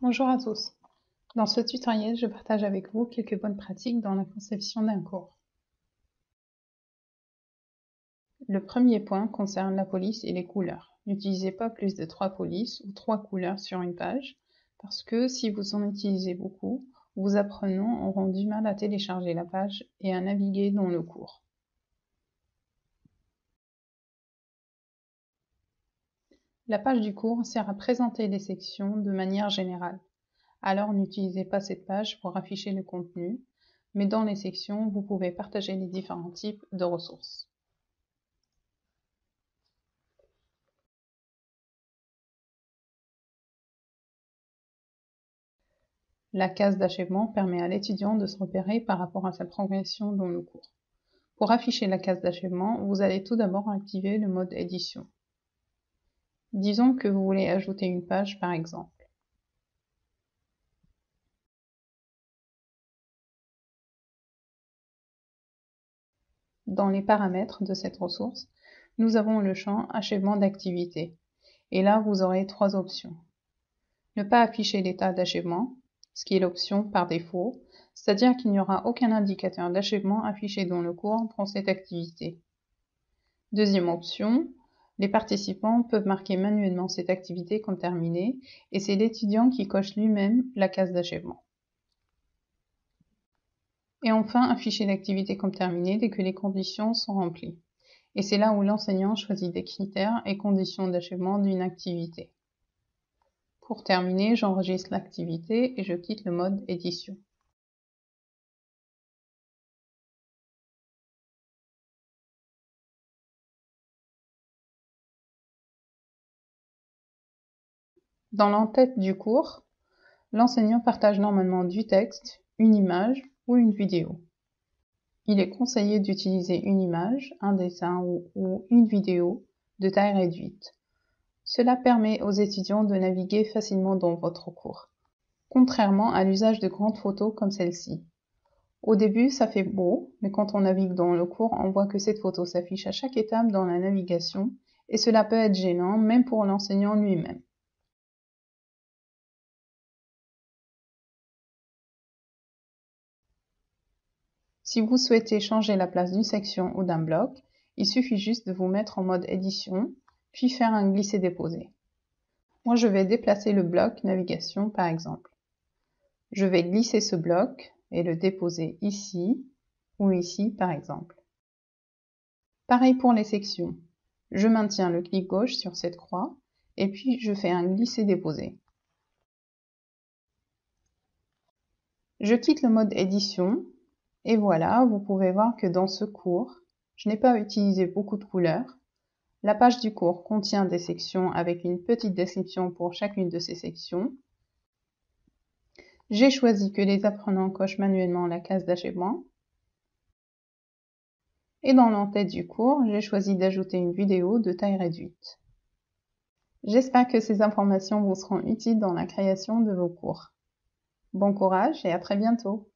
Bonjour à tous. Dans ce tutoriel, je partage avec vous quelques bonnes pratiques dans la conception d'un cours. Le premier point concerne la police et les couleurs. N'utilisez pas plus de 3 polices ou 3 couleurs sur une page, parce que si vous en utilisez beaucoup, vos apprenants auront du mal à télécharger la page et à naviguer dans le cours. La page du cours sert à présenter les sections de manière générale. Alors n'utilisez pas cette page pour afficher le contenu, mais dans les sections, vous pouvez partager les différents types de ressources. La case d'achèvement permet à l'étudiant de se repérer par rapport à sa progression dans le cours. Pour afficher la case d'achèvement, vous allez tout d'abord activer le mode édition. Disons que vous voulez ajouter une page par exemple. Dans les paramètres de cette ressource, nous avons le champ achèvement d'activité. Et là, vous aurez 3 options. Ne pas afficher l'état d'achèvement, ce qui est l'option par défaut, c'est-à-dire qu'il n'y aura aucun indicateur d'achèvement affiché dans le cours pour cette activité. Deuxième option, les participants peuvent marquer manuellement cette activité comme terminée et c'est l'étudiant qui coche lui-même la case d'achèvement. Et enfin, afficher l'activité comme terminée dès que les conditions sont remplies. Et c'est là où l'enseignant choisit des critères et conditions d'achèvement d'une activité. Pour terminer, j'enregistre l'activité et je quitte le mode édition. Dans l'entête du cours, l'enseignant partage normalement du texte, une image ou une vidéo. Il est conseillé d'utiliser une image, un dessin ou une vidéo de taille réduite. Cela permet aux étudiants de naviguer facilement dans votre cours, contrairement à l'usage de grandes photos comme celle-ci. Au début, ça fait beau, mais quand on navigue dans le cours, on voit que cette photo s'affiche à chaque étape dans la navigation, et cela peut être gênant, même pour l'enseignant lui-même. Si vous souhaitez changer la place d'une section ou d'un bloc, il suffit juste de vous mettre en mode édition, puis faire un glisser-déposer. Moi, je vais déplacer le bloc navigation par exemple. Je vais glisser ce bloc et le déposer ici ou ici par exemple. Pareil pour les sections. Je maintiens le clic gauche sur cette croix et puis je fais un glisser-déposer. Je quitte le mode édition et voilà, vous pouvez voir que dans ce cours, je n'ai pas utilisé beaucoup de couleurs. La page du cours contient des sections avec une petite description pour chacune de ces sections. J'ai choisi que les apprenants cochent manuellement la case d'achèvement. Et dans l'entête du cours, j'ai choisi d'ajouter une vidéo de taille réduite. J'espère que ces informations vous seront utiles dans la création de vos cours. Bon courage et à très bientôt!